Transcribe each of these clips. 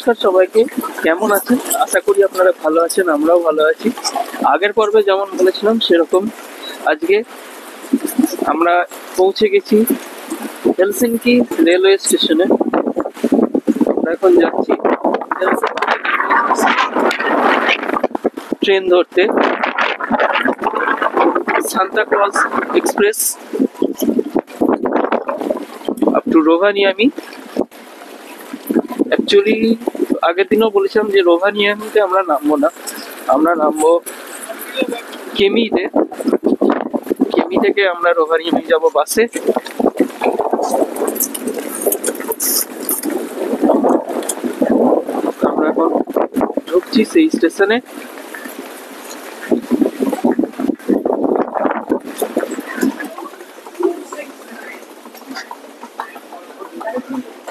নমস্কার সবাইকে, কেমন আছেন? আশা করি আপনারা ভালো আছেন, আমরাও ভালো আছি। আগের পর্বে যেমন বলেছিলাম সেরকম আজকে আমরা পৌঁছে গেছি হেলসিঙ্কি রেলওয়ে স্টেশনে। আমরা এখন যাচ্ছি ট্রেন ধরতে, Santa Claus express up to Rovaniemi. Actually আগের দিনও বলেছিলাম যে রোভানিয়ামিতে আমরা নামবো না, আমরা নামবো কেমিতে। কেমি থেকে আমরা রোভানিয়ামি যাব বাসে। আমরা এখন ঢুকছি সেই স্টেশনে।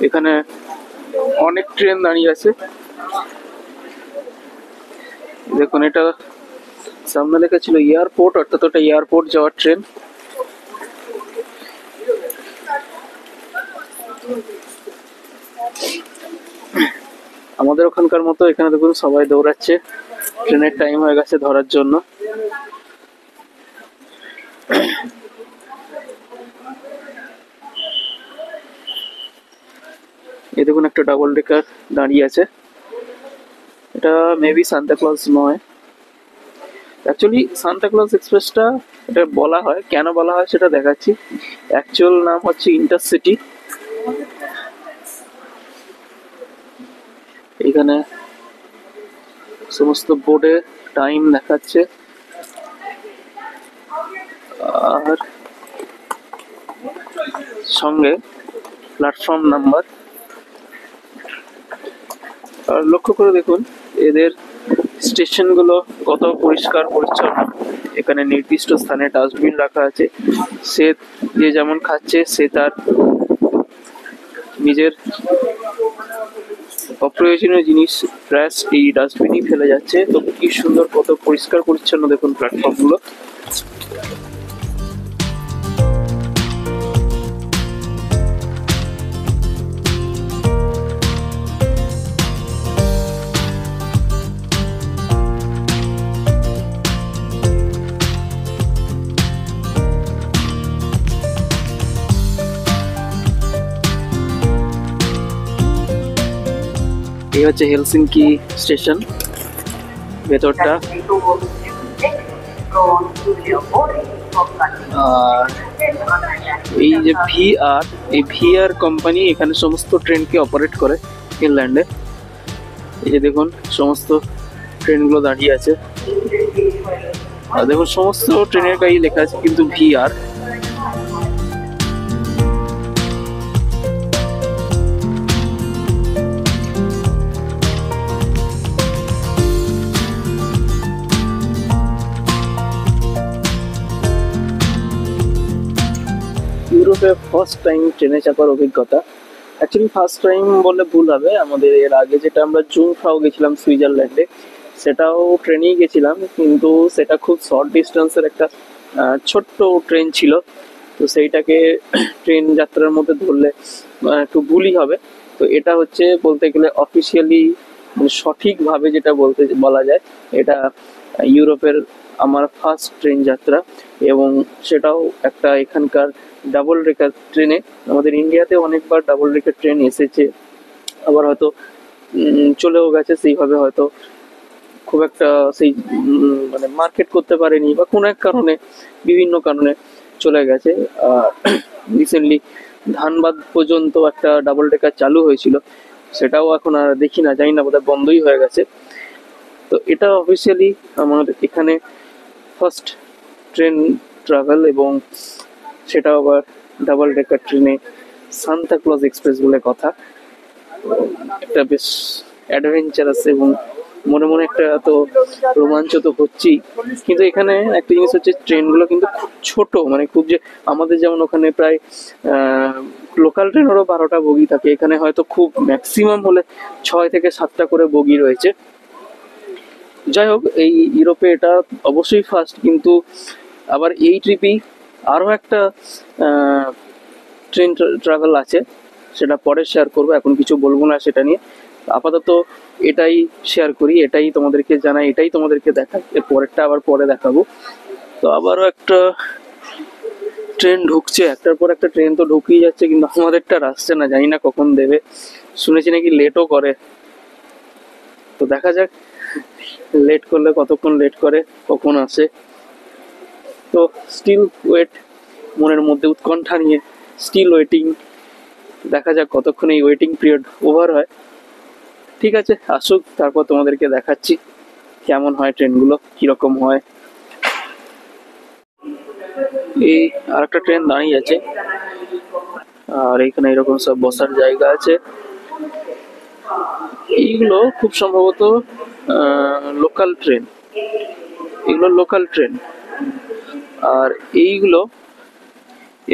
এখানে অনেক ট্রেন দাঁড়িয়ে আছে, দেখুন এটা সামনে লেখা ছিল এয়ারপোর্ট, অর্থাৎ ওটা এয়ারপোর্ট যাওয়ার ট্রেন। আমাদের ওখানকার মতো এখানে দেখুন সবাই দৌড়াচ্ছে, ট্রেনের টাইম হয়ে গেছে ধরার জন্য। এই দেখুন একটা ডাবল ডেকার দাঁড়িয়ে আছে, এটা মেবি সান্তা ক্লজ নয়। অ্যাকচুয়ালি সান্তা ক্লজ এক্সপ্রেসটা এটা বলা হয়, কেন বলা হয় সেটা দেখাচ্ছি। অ্যাকচুয়াল নাম হচ্ছে ইন্টারসিটি। এখানে সমস্ত বোর্ডে টাইম দেখাচ্ছে, আর সঙ্গে প্ল্যাটফর্ম নাম্বার। আর লক্ষ্য করে দেখুন এদের স্টেশনগুলো কত পরিষ্কার পরিচ্ছন্ন। এখানে নির্দিষ্ট স্থানে ডাস্টবিন রাখা আছে, সে যে যেমন খাচ্ছে সে তার নিজের অপ্রয়োজনীয় জিনিস ট্র্যাশ এই ডাস্টবিনই ফেলে যাচ্ছে। তো কি সুন্দর, কত পরিষ্কার পরিচ্ছন্ন দেখুন প্ল্যাটফর্মগুলো। এই হচ্ছে হেলসিঙ্কি স্টেশন ভেতরটা। আর এই যে ভিআর, এই ভিআর কোম্পানি এখানে সমস্ত ট্রেনকে অপারেট করে ফিনল্যান্ডে। এই যে দেখুন সমস্ত ট্রেনগুলো দাঁড়িয়ে আছে, আর দেখুন সমস্ত ট্রেনের গাড়ি লেখা আছে কিন্তু ভিআর। ইউরোপে ফার্স্ট টাইম ট্রেনে চাপার অভিজ্ঞতা। অ্যাকচুয়ালি ফার্স্ট টাইম বললে ভুল হবে, আমাদের এর আগে যেটা আমরা জুংফ্রাও গেছিলাম সুইজারল্যান্ডে, সেটাও ট্রেনেই গেছিলাম, কিন্তু সেটা খুব শর্ট ডিস্টেন্সের একটা ছোট্ট ট্রেন ছিল। তো সেইটাকে ট্রেন যাত্রার মধ্যে ধরলে একটু ভুলই হবে। তো এটা হচ্ছে বলতে গেলে অফিসিয়ালি সঠিকভাবে যেটা বলা যায়, এটা ইউরোপের আমার ফার্স্ট ট্রেন যাত্রা, এবং সেটাও একটা এখানকার ডাবল ডেকার ট্রেনে। আমাদের ইন্ডিয়াতে অনেকবার ডাবল ডেকার ট্রেন এসেছে, আবার হয়তো চলেও গেছে, সেইভাবে হয়তো খুব একটা সেই মানে মার্কেট করতে পারেনি বা কোনো এক কারণে, বিভিন্ন কারণে চলে গেছে। রিসেন্টলি ধানবাদ পর্যন্ত একটা ডাবল ডেকার চালু হয়েছিল, সেটাও এখন আর দেখি না, জানি না, বোধহয় বন্ধই হয়ে গেছে। তো এটা অফিসিয়ালি আমার এখানে ফার্স্ট ট্রেন ট্রাভেল, এবং সেটাও আবার ডাবল ডেকার ট্রেনে, সান্তা ক্লজ এক্সপ্রেস বলে কথা। একটা বেশ অ্যাডভেঞ্চারাস এবং মনে মনে একটা তো রোমাঞ্চ তো হচ্ছেই। কিন্তু এখানে একটা জিনিস হচ্ছে, ট্রেনগুলো কিন্তু খুব ছোট, মানে খুব যে আমাদের যেমন ওখানে প্রায় লোকাল ট্রেনেরও 12টা বগি থাকে, এখানে হয়তো খুব ম্যাক্সিমাম হলে 6 থেকে 7টা করে বগি রয়েছে। যাই হোক, এই ইউরোপে এটা অবশ্যই ফার্স্ট, কিন্তু আবার এই ট্রিপেই আরও একটা ট্রেন ট্রাভেল আছে, সেটা পরে শেয়ার করবো, এখন কিছু বলবো না সেটা নিয়ে। আপাতত এটাই শেয়ার করি, এটাই তোমাদেরকে জানাই, এটাই তোমাদেরকে দেখাই। এর পরেরটা আবার পরে দেখাবো। তো আবারও একটা ট্রেন ঢুকছে, একটার পর একটা ট্রেন তো ঢুকেই যাচ্ছে, কিন্তু আমাদেরটা আসছে না, জানি না কখন দেবে। শুনেছি নাকি লেটও করে, তো দেখা যাক লেট করলে কতক্ষণ লেট করে, কখন আসে। তো স্টিল ওয়েট, মনের মধ্যে উৎকণ্ঠা নিয়ে স্টিল ওয়েটিং। দেখা যাক কতক্ষণ এই ওয়েটিং পিরিয়ড ওভার হয়। ঠিক আছে, আসুক, তারপর তোমাদেরকে দেখাচ্ছি কেমন হয় ট্রেনগুলো, কিরকম হয়। এই আরেকটা ট্রেন দাঁড়িয়ে আছে, আর এখানে এরকম সব বসার জায়গা আছে। এইগুলো খুব সম্ভবত লোকাল ট্রেন, এগুলো লোকাল ট্রেন, আর এইগুলো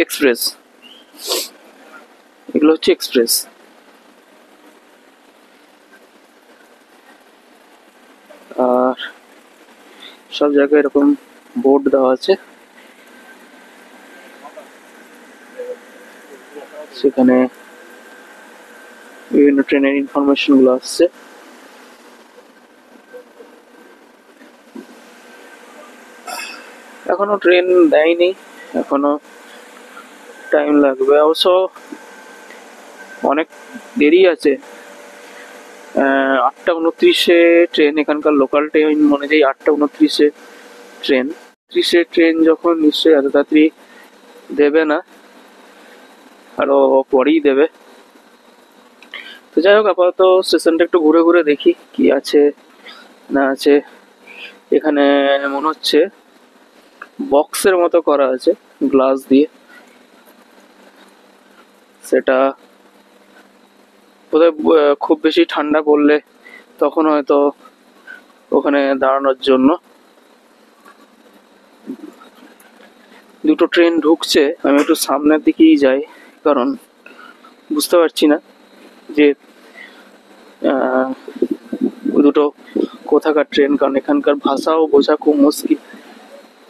এক্সপ্রেস, এগুলো হচ্ছে এক্সপ্রেস। আর সব জায়গায় এরকম বোর্ড দেওয়া আছে, সেখানে বিভিন্ন ট্রেনের ইনফরমেশন গুলো আসছে। এখনো ট্রেন দেয়নি, এখনো টাইম লাগবে, অবশ্য অনেক দেরি আছে। 8টা 29-এ ট্রেন, এখানকার লোকাল ট্রেন অনুযায়ী 8টা 29-এ ট্রেন। 30-এ ট্রেন যখন, নিশ্চয়ই এত তাড়াতাড়ি দেবে না, আরো পরেই দেবে। তো যাই হোক, আপাতত স্টেশনটা একটু ঘুরে ঘুরে দেখি কি আছে না আছে। এখানে মনে হচ্ছে বক্সের মতো করা আছে গ্লাস দিয়ে, সেটা বোধহয় খুব বেশি ঠান্ডা পড়লে তখন হয়তো ওখানে দাঁড়ানোর জন্য। দুটো ট্রেন ঢুকছে, আমি একটু সামনের দিকেই যাই, কারণ বুঝতে পারছি না যে দুটো কোথাকার ট্রেন, কারণ এখানকার ভাষাও বোঝা খুব মুশকিল।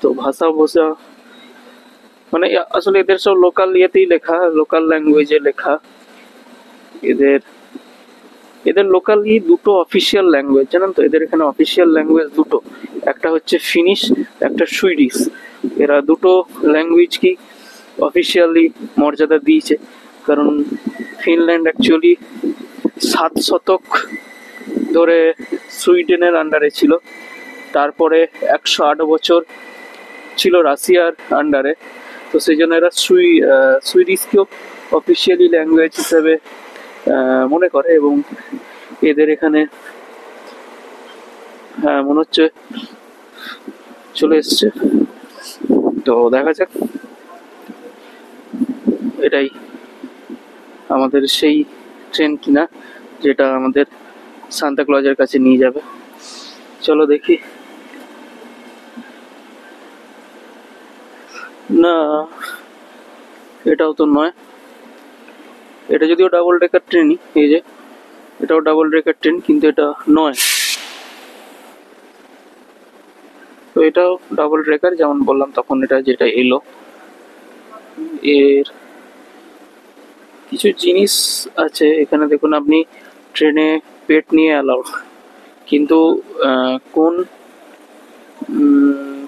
তো ভাষাও বোঝা মানে আসলে এদের সব লোকাল ইয়েতেই লেখা, লোকাল ল্যাঙ্গুয়েজে লেখা। এদের এদের লোকালি দুটো অফিসিয়াল ল্যাঙ্গুয়েজ, জানেন তো, এদের এখানে অফিসিয়াল ল্যাঙ্গুয়েজ দুটো, একটা হচ্ছে ফিনিশ, একটা সুইডিশ। এরা দুটো ল্যাঙ্গুয়েজ কি অফিসিয়ালি মর্যাদা দিয়েছে, কারণ ফিনল্যান্ড অ্যাকচুয়ালি 7 শতক ধরে সুইডেনের আন্ডারে ছিল, তারপরে 108 বছর ছিল রাশিয়ার আন্ডারে। তো সেই জন্য এরা সুইডিশকেও অফিসিয়ালি ল্যাঙ্গুয়েজ হিসেবে মনে করে, এবং এদের এখানে হ্যাঁ মনে হচ্ছে চলে এসছে। তো দেখা যাক, এটাই আমাদের সেই ট্রেন কিনা যেটা আমাদের সান্তা ক্লজের কাছে নিয়ে যাবে। চলো দেখি। না, এটাও তো নয়, এটা যদিও ডাবল ডেকার ট্রেনই, এই যে এটাও ডাবল ডেকার ট্রেন, কিন্তু এটা নয়। তো এটাও ডাবল ডেকার, যেমন বললাম তখন, এটা যেটা এলো। এর কিছু জিনিস আছে এখানে, দেখুন আপনি ট্রেনে পেট নিয়ে অ্যালাউড, কিন্তু কোন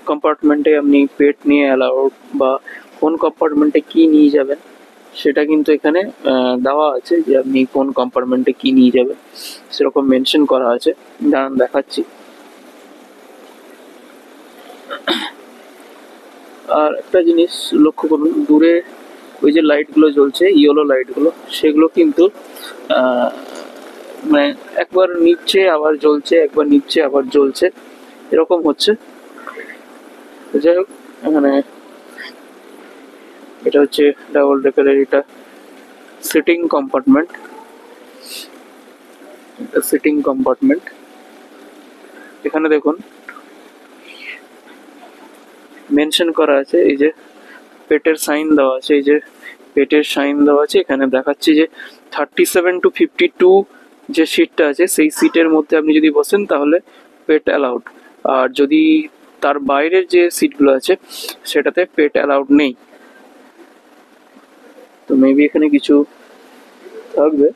কম্পার্টমেন্টে আপনি পেট নিয়ে অ্যালাউড বা কোন কম্পার্টমেন্টে কি নিয়ে যাবেন সেটা কিন্তু এখানে দেওয়া আছে, যে আপনি কোন কম্পার্টমেন্টে কি নিয়ে যাবেন সেরকম মেনশন করা আছে। দাঁড়ান দেখাচ্ছি। আর একটা জিনিস লক্ষ্য করুন, দূরে ওই যে লাইটগুলো জ্বলছে, ইয়েলো লাইটগুলো, সেগুলো কিন্তু মানে একবার নিচ্ছে আবার জ্বলছে, একবার নিচ্ছে আবার জ্বলছে, এরকম হচ্ছে। যাই হোক, এখানে এটা হচ্ছে ডাবল ডেকারের, এটা সিটিং কম্পার্টমেন্ট, সিটিং কম্পার্টমেন্ট। এখানে দেখুন মেনশন করা আছে, এই যে পেটের সাইন দেওয়া আছে, এই যে পেটের সাইন দেওয়া আছে, এখানে দেখাচ্ছে যে 37 to 52 যে সিটটা আছে, সেই সিটের মধ্যে আপনি যদি বসেন তাহলে পেট অ্যালাউড, আর যদি তার বাইরের যে সিটগুলো আছে সেটাতে পেট অ্যালাউড নেই। তো মেবি এখানে কিছু থাকবে,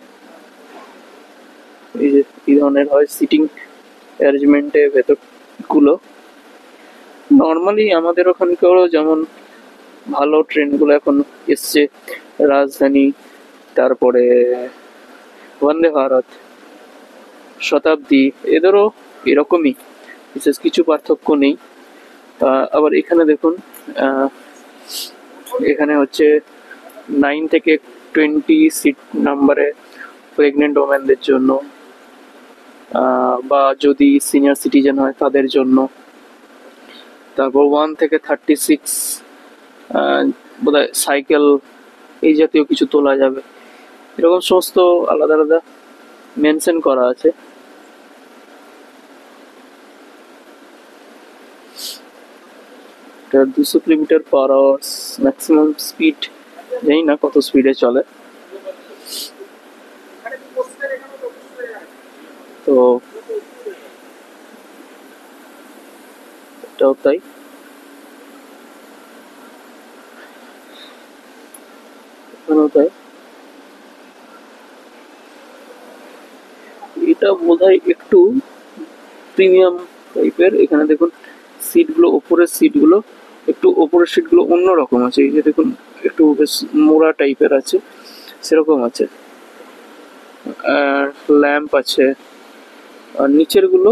এই যে এই ধরনের হয় সিটিং অ্যারেঞ্জমেন্টে ভেতর গুলো। নর্মালি আমাদের ওখানকারও যেমন ভালো ট্রেনগুলো এখন এসছে, রাজধানী, তারপরে বন্দে ভারত, শতাব্দী, এদেরও এরকমই, বিশেষ কিছু পার্থক্য নেই। আবার এখানে দেখুন, আহ, এখানে হচ্ছে 9 থেকে 20 সিট নাম্বারে প্রেগনেন্ট ওমেনদের জন্য, বা যদি সিনিয়র সিটিজেন হয় তাদের জন্য। তারপর 1 থেকে 36 বোধহয় সাইকেল এই জাতীয় কিছু তোলা যাবে, এরকম সমস্ত আলাদা আলাদা মেনশন করা আছে। 200 কিলোমিটার/আওয়ার ম্যাক্সিমাম স্পিড, জানি না কত স্পিডে চলে। তো এটাও তাই। এখানেও তাই। এটা বোধহয় একটু প্রিমিয়াম টাইপের। এখানে দেখুন সিটগুলো, ওপরের সিটগুলো একটু, ওপরের সিটগুলো অন্যরকম আছে। এই যে দেখুন একটু বেশ মোড়া টাইপের আছে, সেরকম আছে। ল্যাম্প আছে। আর নিচের গুলো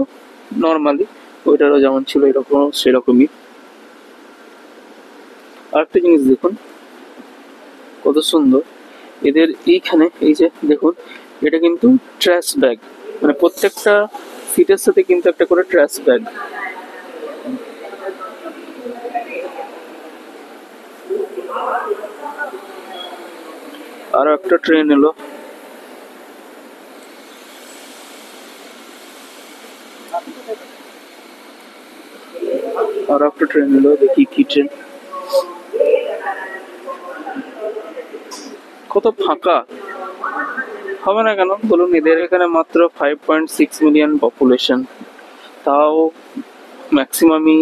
নর্মালি ওইটারও যেমন ছিল এরকম সেরকমই। আরেকটা জিনিস দেখুন কত সুন্দর এদের এইখানে, এই যে দেখুন এটা কিন্তু ট্র্যাশ ব্যাগ, মানে প্রত্যেকটা সিটের সাথে কিন্তু একটা করে ট্র্যাশ ব্যাগ। আরো একটা ট্রেন এলো, দেখি কি ট্রেন। কত ফাঁকা, হবে না কেন বলুন? এদের এখানে মাত্র 5.6 মিলিয়ন পপুলেশন, তাও ম্যাক্সিমামই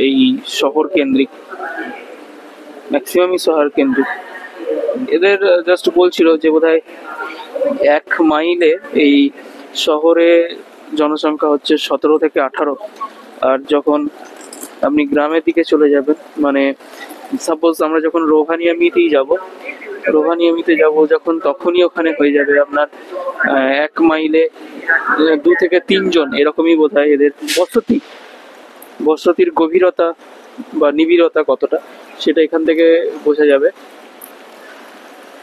এই শহর কেন্দ্রিক, এদের জাস্ট বলছিল যে বোধহয় 1 মাইলে এই শহরে জনসংখ্যা হচ্ছে 17 থেকে 18, আর যখন আপনি গ্রামের দিকে চলে যাবেন, মানে সাপোজ আমরা যখন রোহানিয়ামিতে যাব যখন, তখনই ওখানে হয়ে যাবে আপনার 1 মাইলে 2 থেকে 3 জন, এরকমই বোধহয় এদের বসতির গভীরতা বা নিবিড়তা কতটা, সেটা এখান থেকে বোঝা যাবে।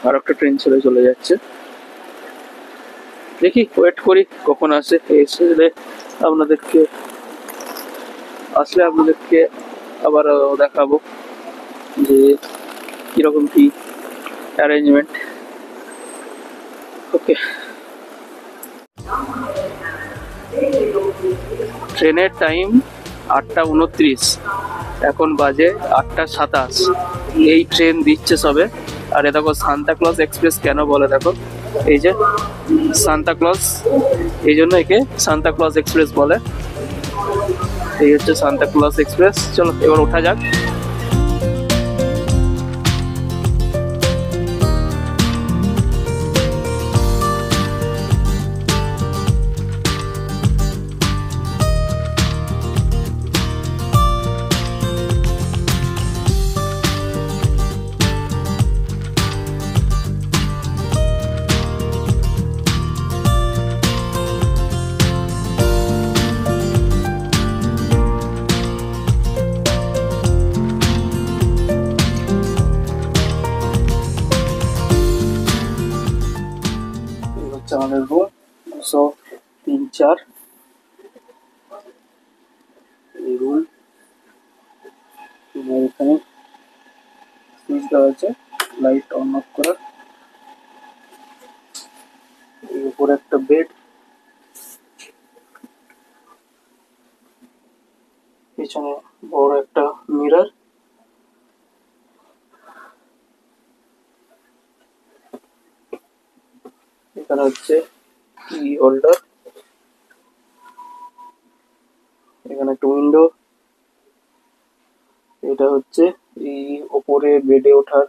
আর একটা ট্রেন চলে যাচ্ছে, দেখি ওয়েট করি কখন আসে। আপনাদেরকে আপনাদেরকে আবার দেখাবো যে কিরকম কি অ্যারেঞ্জমেন্ট। ওকে, ট্রেনের টাইম 8টা 29, এখন বাজে 8টা 27। এই ট্রেন দিচ্ছে সবে। আর এ দেখো সান্তা ক্লজ এক্সপ্রেস কেন বলে দেখো, এই যে সান্তা ক্লজ, এই জন্য একে সান্তা ক্লজ এক্সপ্রেস বলে। এই হচ্ছে সান্তা ক্লজ এক্সপ্রেস। চলো এবার ওঠা যাক। আমাদের রুম 203-4, এই রুম। এখানে সুইচ দেওয়া আছে লাইট অন অফ করার। এর উপরে একটা বেড, পিছনে বড় একটা মিরর, এখানে হচ্ছে কি হোল্ডার, এখানে একটা উইন্ডো, এটা হচ্ছে এই ওপরে বেডে ওঠার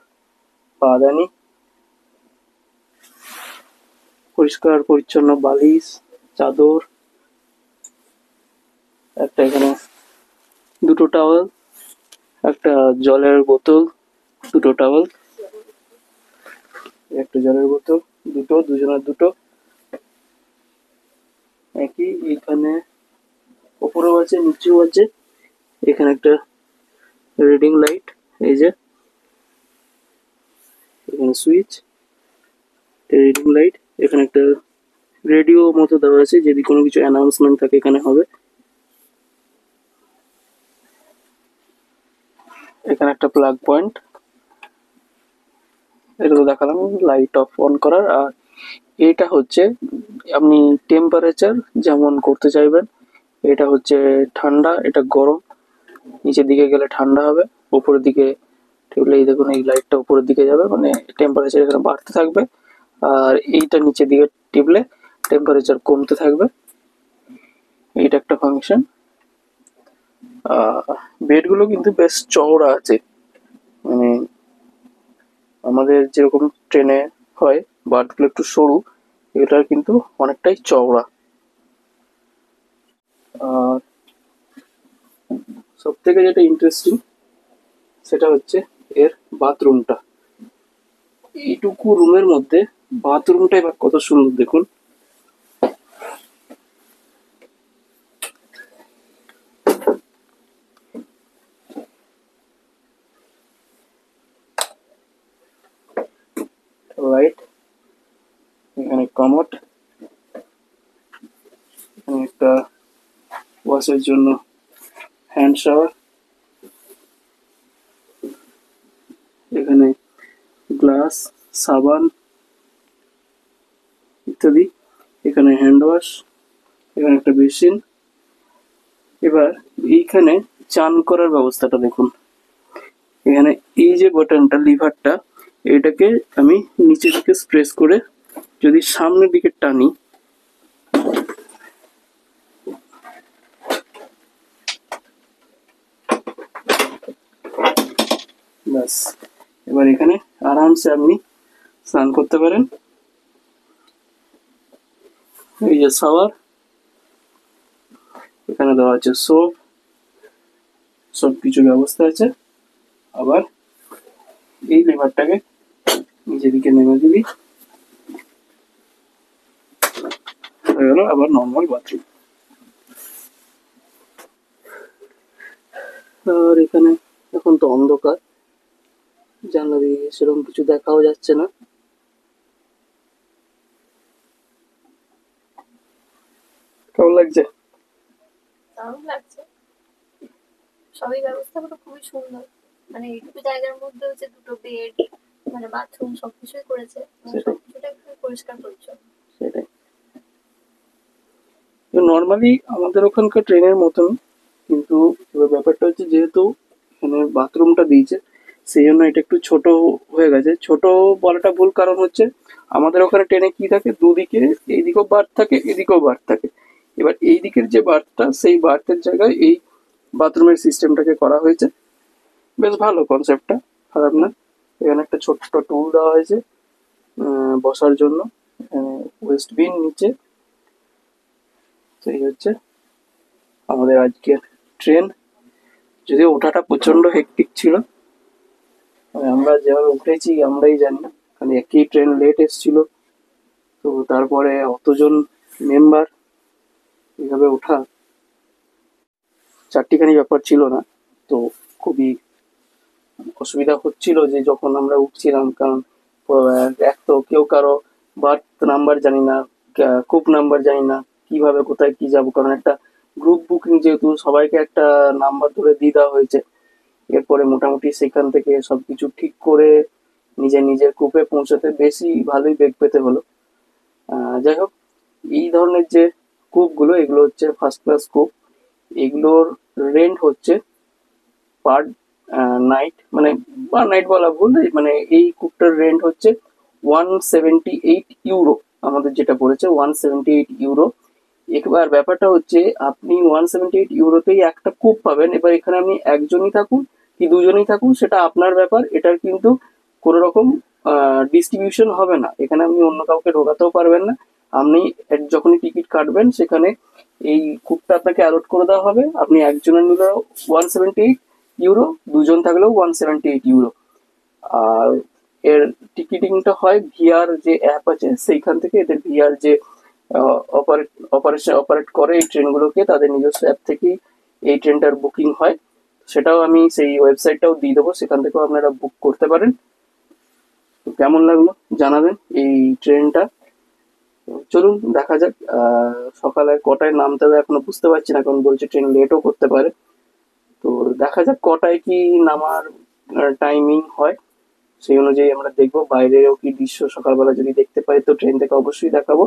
পাদানি। পরিষ্কার পরিচ্ছন্ন বালিশ, চাদর, একটা এখানে দুটো টাওয়েল, একটা জলের বোতল, দুটো টাওয়েল, একটা জলের বোতল, দুজনের দুটো একই। এখানে ওপরেও আছে, নিচেও আছে। এখানে একটা রিডিং লাইট, এই যে এখানে সুইচ, রিডিং লাইট। এখানে একটা রেডিও মতো দেওয়া আছে, যদি কোনো কিছু অ্যানাউন্সমেন্ট থাকে এখানে হবে। এখানে একটা প্লাগ পয়েন্ট, এটা তো দেখালাম লাইট অফ অন করার। আর এটা হচ্ছে আপনি টেম্পারেচার যেমন করতে চাইবেন। এটা হচ্ছে ঠান্ডা, এটা গরম। নিচের দিকে গেলে ঠান্ডা হবে, উপরের দিকে টিপলে এই দেখুন এই লাইটটা উপরের দিকে যাবে, মানে টেম্পারেচার এখানে বাড়তে থাকবে। আর এইটা নিচের দিকে টিপলে টেম্পারেচার কমতে থাকবে। এইটা একটা ফাংশন। বেডগুলো কিন্তু বেশ চওড়া আছে, মানে আমাদের যেরকম ট্রেনে হয় বার্থগুলো একটু সরু, এটার কিন্তু অনেকটাই চওড়া। আর সব থেকে যেটা ইন্টারেস্টিং সেটা হচ্ছে এর বাথরুমটা। এইটুকু রুমের মধ্যে বাথরুমটা এবার কত সুন্দর দেখুন। লাইট, এখানে কমোড, এখানে একটা ওয়াশের জন্য হ্যান্ড শাওয়ার, এখানে গ্লাস, সাবান ইত্যাদি, এখানে হ্যান্ড ওয়াশ, এখানে একটা বেসিন। এবার এইখানে চান করার ব্যবস্থাটা দেখুন। এখানে এই যে বাটনটা, লিভারটা, এটাকে আমি নিচে থেকে প্রেস করে যদি সামনের দিকে টানি, ব্যাস এবার এখানে আরামসে আপনি স্নান করতে পারেন। এই যে শাওয়ার, এখানে দেওয়া আছে সোপ, সব কিছু ব্যবস্থা আছে। আবার এই লিভারটাকে নিচের দিকে নেমে দিবি, হয়ে গেল আবার নর্মাল বাথরুম। আর এখানে এখন তো অন্ধকার, জানলা দিয়ে সেরকম কিছু দেখাও যাচ্ছে না। কেমন লাগছে? দারুণ লাগছে। সবই ব্যবস্থাগুলো খুবই সুন্দর। মানে এইটুকু জায়গার মধ্যে হচ্ছে দুটো বেড, মানে বাথরুম সবকিছুই করেছে। সেটাই সবকিছুটাই খুবই পরিষ্কার পরিচ্ছন্ন। সেটাই নর্মালি আমাদের ওখানকার ট্রেনের মতন, কিন্তু এবার ব্যাপারটা হচ্ছে যেহেতু এখানে বাথরুমটা দিয়েছে, সেই জন্য এটা একটু ছোট হয়ে গেছে। ছোট বলাটা ভুল, কারণ হচ্ছে আমাদের ওখানে ট্রেনে কি থাকে, দুদিকে এইদিকেও বার্থ থাকে, এদিকেও বার্থ থাকে। এবার এই দিকের যে বার্থটা, সেই বার্থের জায়গায় এই বাথরুমের সিস্টেমটাকে করা হয়েছে। বেশ ভালো কনসেপ্টটা, খারাপ না। এখানে একটা ছোট্ট টুল দেওয়া হয়েছে বসার জন্য, ওয়েস্ট বিন নিচে। তো এই হচ্ছে আমাদের আজকের ট্রেন। যদিও ওঠাটা প্রচন্ড হেক্টিক ছিল, মানে আমরা যেভাবে উঠেছি আমরাই জানি, কারণ একই ট্রেন লেট এসেছিল। তো তারপরে অতজন মেম্বার এইভাবে ওঠা চারটিখানি ব্যাপার ছিল না। তো খুবই অসুবিধা হচ্ছিল যে যখন আমরা উঠছিলাম, কারণ এক তো কেউ কারো বার্থ নাম্বার জানি না, কুক নাম্বার জানি না, কিভাবে কোথায় কি যাব, কারণ একটা গ্রুপ বুকিং যেহেতু সবাইকে একটা নাম্বার ধরে দিয়ে দেওয়া হয়েছে। এরপরে মোটামুটি সেখান থেকে সবকিছু ঠিক করে নিজের নিজের কূপে পৌঁছাতে বেশি ভালোই বেগ পেতে হলো। যাই হোক, এই ধরনের যে কূপগুলো, এগুলো হচ্ছে ফার্স্ট ক্লাস কূপ। এগুলোর রেন্ট হচ্ছে পার নাইট, মানে পার নাইট বলা ভুল, মানে এই কূপটার রেন্ট হচ্ছে 178 ইউরো। আমাদের যেটা পড়েছে 178 ইউরো। এবার ব্যাপারটা হচ্ছে আপনি 178 ইউরোতেই একটা কূপ পাবেন। এবার এখানে আপনি একজনই থাকুন কি দুজনই থাকুন সেটা আপনার ব্যাপার, এটার কিন্তু কোনো রকম ডিস্ট্রিবিউশন হবে না, এখানে আপনি অন্য কাউকে ঢোকাতেও পারবেন না। আপনি যখনই টিকিট কাটবেন সেখানে এই কোডটা আপনাকে অ্যালট করে দেওয়া হবে, আপনি একজনের নিলেও 178 ইউরো, দুজন থাকলেও 178 ইউরো। আর এর টিকিটিংটা হয় ভিআর যে অ্যাপ আছে সেইখান থেকে, এদের ভিআর যে অপারেট করে এই ট্রেনগুলোকে, তাদের নিজস্ব অ্যাপ থেকেই এই ট্রেনটার বুকিং হয়। সেটাও আমি সেই ওয়েবসাইটটাও দিয়ে দেবো, সেখান থেকেও আপনারা বুক করতে পারেন। তো কেমন লাগলো জানাবেন এই ট্রেনটা। চলুন দেখা যাক। সকালে কটায় নামতে হবে এখনো বুঝতে পারছি না, কারণ বলছে ট্রেন লেটও করতে পারে। তো দেখা যাক কটায় কি নামার টাইমিং হয়, সেই অনুযায়ী আমরা দেখবো। বাইরেও কি দৃশ্য সকালবেলা যদি দেখতে পাই তো ট্রেন থেকে অবশ্যই দেখাবো।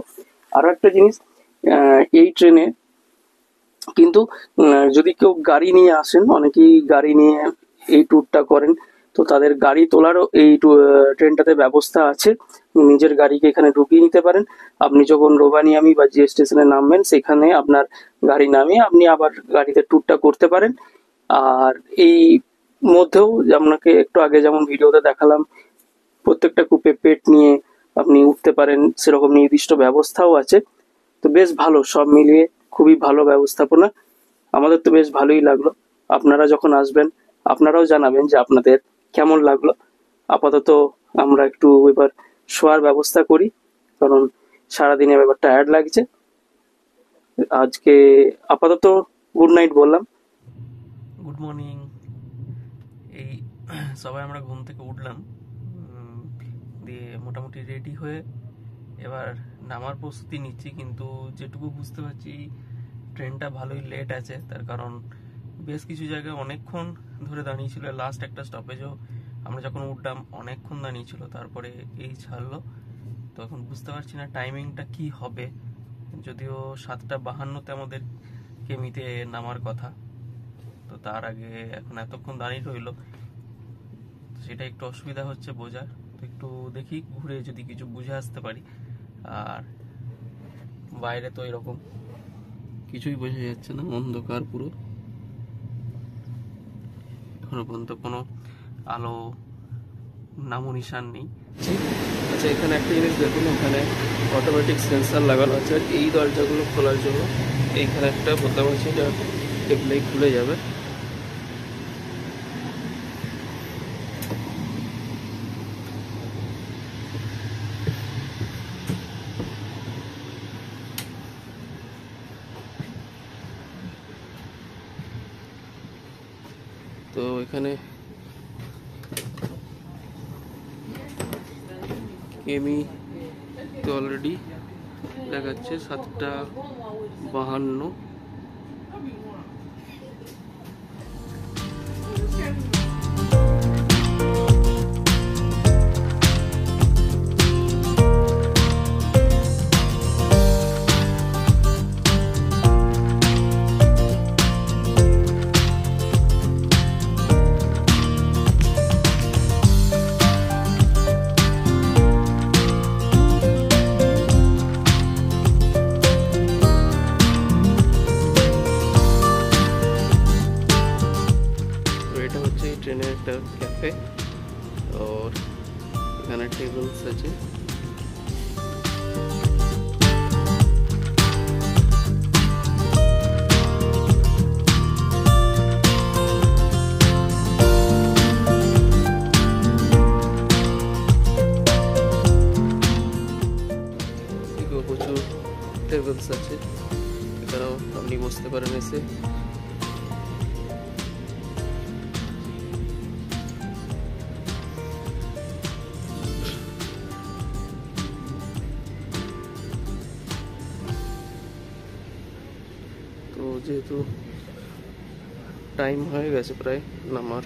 আরো একটা জিনিস, এই ট্রেনে কিন্তু যদি কেউ গাড়ি নিয়ে আসেন, অনেকেই গাড়ি নিয়ে এই ট্যুরটা করেন, তো তাদের গাড়ি তোলারও এই ট্রেনটাতে ব্যবস্থা আছে। নিজের গাড়িকে এখানে ঢুকিয়ে নিতে পারেন। আপনি যখন রোভানিয়ামি বা যে স্টেশনে নামবেন সেখানে আপনার গাড়ি নামিয়ে আপনি আবার গাড়িতে ট্যুরটা করতে পারেন। আর এই মধ্যেও আপনাকে একটু আগে যেমন ভিডিওতে দেখালাম, প্রত্যেকটা কূপে পেট নিয়ে আপনি উঠতে পারেন, সেরকম নির্দিষ্ট ব্যবস্থাও আছে। তো বেশ ভালো, সব মিলিয়ে খুবই ভালো ব্যবস্থাপনা। আমাদের তো বেশ ভালোই লাগলো। আপনারা যখন আসবেন আপনারাও জানাবেন যে আপনাদের কেমন লাগলো। আপাতত আমরা একটু এবার শোয়ার ব্যবস্থা করি, কারণ সারাদিনে এবার টায়ার্ড লাগছে। আজকে আপাতত গুড নাইট বললাম। Good morning. এই সবাই আমরা ঘুম থেকে উঠলাম, দিয়ে মোটামুটি রেডি হয়ে এবার নামার প্রস্তুতি নিচ্ছি। কিন্তু যেটুকু বুঝতে পারছি ট্রেনটা ভালোই লেট আছে, তার কারণ বেশ কিছু জায়গায় অনেকক্ষণ ধরে দাঁড়িয়েছিল। লাস্ট একটা স্টপেজও আমরা যখন উঠলাম অনেকক্ষণ দাঁড়িয়েছিল, তারপরে এই ছাড়লো। তো এখন বুঝতে পারছি না টাইমিংটা কি হবে, যদিও 7:52-তে আমাদের কেমিতে নামার কথা। তো তার আগে এখন এতক্ষণ দাঁড়িয়ে রইলো, সেটা একটু অসুবিধা হচ্ছে বোঝার। তো একটু দেখি ঘুরে যদি কিছু বুঝে আসতে পারি। আর বাইরে তো এরকম কিছুই বোঝা যাচ্ছে না, অন্ধকার পুরো, এখনো পর্যন্ত কোনো আলো নামো নিশান নেই। আচ্ছা, এখানে একটা জিনিস দেখুন, এখানে অটোমেটিক সেন্সার লাগানো আছে। আর এই দরজাগুলো খোলার জন্য এইখানে একটা বোতাম আছে, যা টিপলেই খুলে যাবে। তো এখানে কেমি তো অলরেডি দেখাচ্ছে 7:52। ট্রেনের একটা ক্যাফে, আর এখানে টেবিলস আছে। প্রচুর টেবিলস আছে, এখানেও আপনি বসতে পারেন এসে। তো যেহেতু টাইম হয়ে গেছে প্রায় নামার,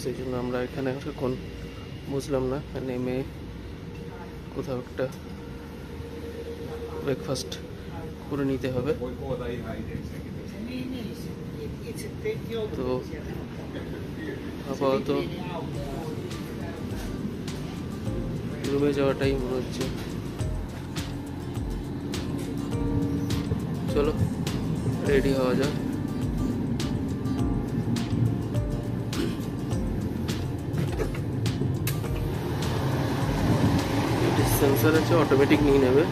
সেই জন্য আমরা এখানে এখন বুঝলাম না, নেমে কোথাও একটা ব্রেকফাস্ট করে নিতে হবে। তো আপাতত রুমে যাওয়াটাই মনে হচ্ছে। চলো রেডি হওয়া যাক। সেন্সর আছে, অটোমেটিক নিয়ে নেবে।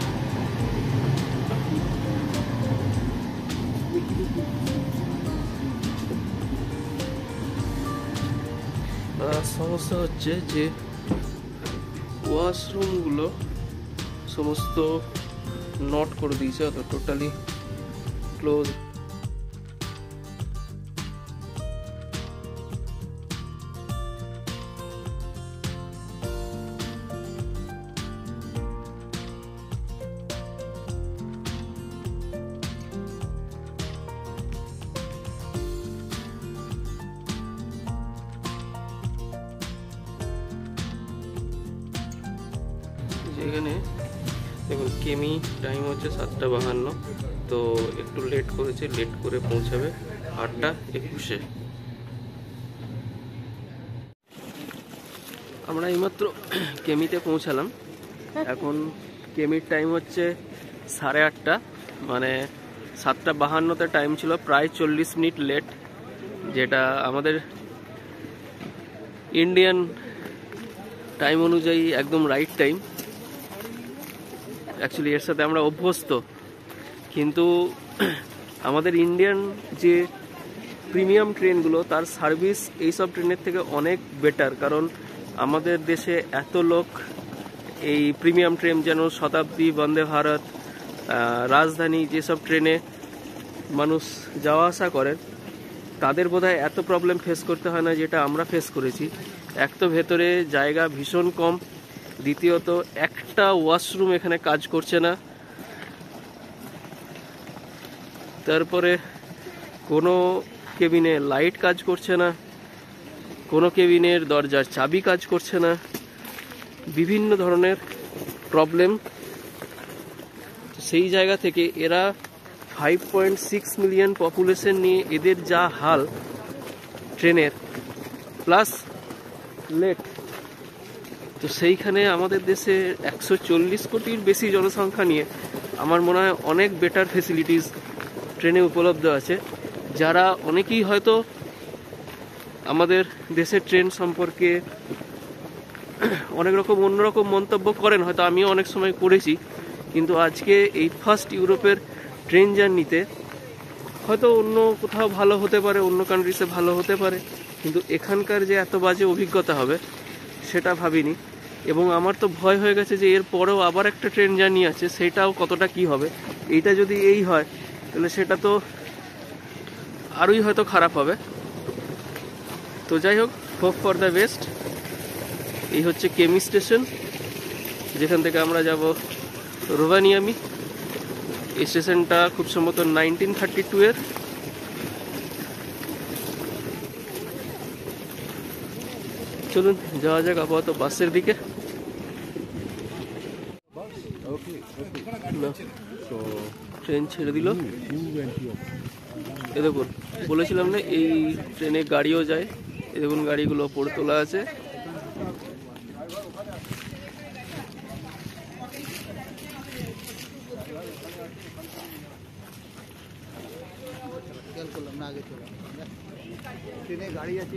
সমস্যা হচ্ছে যে ওয়াশরুমগুলো সমস্ত নট করে দিয়েছে, অর্থাৎ টোটালি ক্লোজ। এখানে দেখুন কেমি টাইম হচ্ছে 7:52, তো একটু লেট করেছে, লেট করে পৌঁছাবে 8:21-এ। আমরা এইমাত্র কেমিতে পৌঁছালাম। এখন কেমির টাইম হচ্ছে 8:30, মানে 7:52-তে টাইম ছিল, প্রায় 40 মিনিট লেট, যেটা আমাদের ইন্ডিয়ান টাইম অনুযায়ী একদম রাইট টাইম। অ্যাকচুয়ালি এর সাথে আমরা অভ্যস্ত, কিন্তু আমাদের ইন্ডিয়ান যে প্রিমিয়াম ট্রেনগুলো তার সার্ভিস এইসব ট্রেনের থেকে অনেক বেটার, কারণ আমাদের দেশে এত লোক এই প্রিমিয়াম ট্রেন যেন শতাব্দী, বন্দে ভারত, রাজধানী যেসব ট্রেনে মানুষ যাওয়া আসা করেন, তাদের বোধহয় এত প্রবলেম ফেস করতে হয় না যেটা আমরা ফেস করেছি। এক তো ভেতরে জায়গা ভীষণ কম, দ্বিতীয়ত একটা ওয়াশরুম এখানে কাজ করছে না, তারপরে কোনো কেবিনে লাইট কাজ করছে না, কোনো কেবিনের দরজার চাবি কাজ করছে না, বিভিন্ন ধরনের প্রবলেম। সেই জায়গা থেকে এরা 5.6 মিলিয়ন পপুলেশন নিয়ে এদের যা হাল ট্রেনের, প্লাস লেট, তো সেইখানে আমাদের দেশে 140 কোটির বেশি জনসংখ্যা নিয়ে আমার মনে হয় অনেক বেটার ফেসিলিটিস ট্রেনে উপলব্ধ আছে, যারা অনেকেই হয়তো আমাদের দেশের ট্রেন সম্পর্কে অনেক রকম অন্যরকম মন্তব্য করেন, হয়তো আমিও অনেক সময় করেছি, কিন্তু আজকে এই ফার্স্ট ইউরোপের ট্রেন জার্নিতে হয়তো অন্য কোথাও ভালো হতে পারে, অন্য কান্ট্রিসে ভালো হতে পারে, কিন্তু এখানকার যে এত বাজে অভিজ্ঞতা হবে সেটা ভাবিনি। এবং আমার তো ভয় হয়ে গেছে যে এর পরেও আবার একটা ট্রেন জার্নি আছে, সেটাও কতটা কি হবে। এইটা যদি এই হয় তাহলে সেটা তো আরোই হয়তো খারাপ হবে। তো যাই হোক, হোপ ফর দ্য বেস্ট। এই হচ্ছে কেমি স্টেশন, যেখান থেকে আমরা যাব রোভানিয়ামি। এই স্টেশনটা খুব সম্ভবত 1932-এর। চলুন যাওয়া যাক আপাতত বাসের দিকে। ট্রেন ছেড়ে দিল। এ দেখুন, বলেছিলাম না এই ট্রেনে গাড়িও যায়। এ দেখুন গাড়িগুলো পড়ে তোলা আছে। ট্রেনে গাড়ি আছে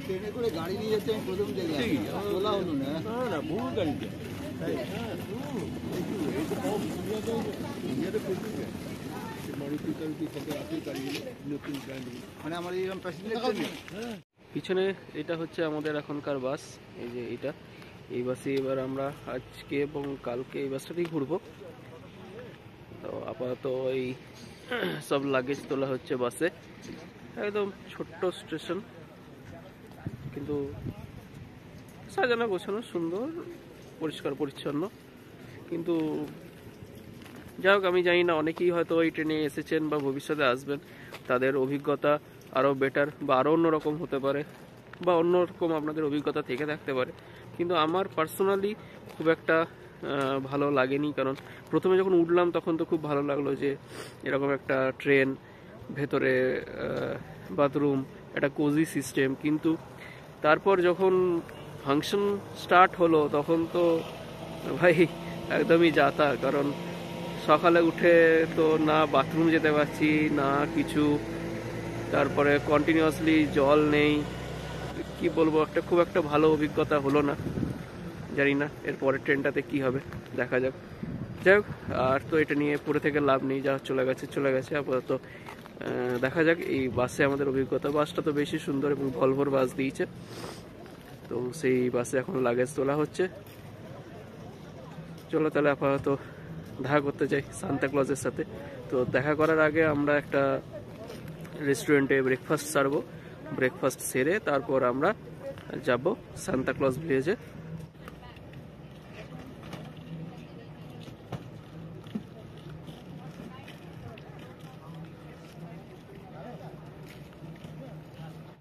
ট্রেনে করে গাড়ি নিয়ে যাচ্ছে, আমি প্রথম দেখলাম, তোলা হলো না, না বহু গাড়িতে মানে আমার এইরকম প্যাসেঞ্জার। পিছনে এটা হচ্ছে আমাদের এখনকার বাস, এই যে এটা, এই বাসে এবার আমরা আজকে এবং কালকে এই বাসটাতেই ঘুরবো। তো আপাতত এই সব লাগেজ তোলা হচ্ছে বাসে। একদম ছোট্ট স্টেশন, কিন্তু সাজানো গোছানো, সুন্দর, পরিষ্কার পরিচ্ছন্ন। কিন্তু যাই হোক, আমি জানি না, অনেকেই হয়তো ওই ট্রেনে এসেছেন বা ভবিষ্যতে আসবেন, তাদের অভিজ্ঞতা আরও বেটার বা আরও অন্যরকম হতে পারে, বা অন্যরকম আপনাদের অভিজ্ঞতা থেকে থাকতে পারে। কিন্তু আমার পার্সোনালি খুব একটা ভালো লাগেনি, কারণ প্রথমে যখন উঠলাম তখন তো খুব ভালো লাগলো যে এরকম একটা ট্রেন, ভেতরে বাথরুম, একটা কোজি সিস্টেম। কিন্তু তারপর যখন ফাংশন স্টার্ট হলো তখন তো ভাই একদমই যাতা, কারণ সকালে উঠে তো না বাথরুম যেতে পারছি না কিছু, তারপরে কন্টিনিউয়াসলি জল নেই, কি বলবো, খুব একটা ভালো অভিজ্ঞতা হলো না। জানি না এর পরের ট্রেনটাতে কি হবে, দেখা যাক। যাই হোক, আর তো এটা নিয়ে পড়ে থেকে লাভ নেই, যা চলে গেছে আপাতত। দেখা যাক এই বাসে আমাদের অভিজ্ঞতা। বাসটা তো বেশি সুন্দর এবং ভলভোর বাস দিয়েছে, তো সেই বাসে এখন লাগেজ তোলা হচ্ছে। চলো তাহলে আপাতত দেখা করতে যাই সান্তাক্লজের সাথে। তো দেখা করার আগে আমরা একটা রেস্টুরেন্টে ব্রেকফাস্ট সারবো। ব্রেকফাস্ট সেরে তারপর আমরা যাব সান্তাক্লজ ভিলেজে।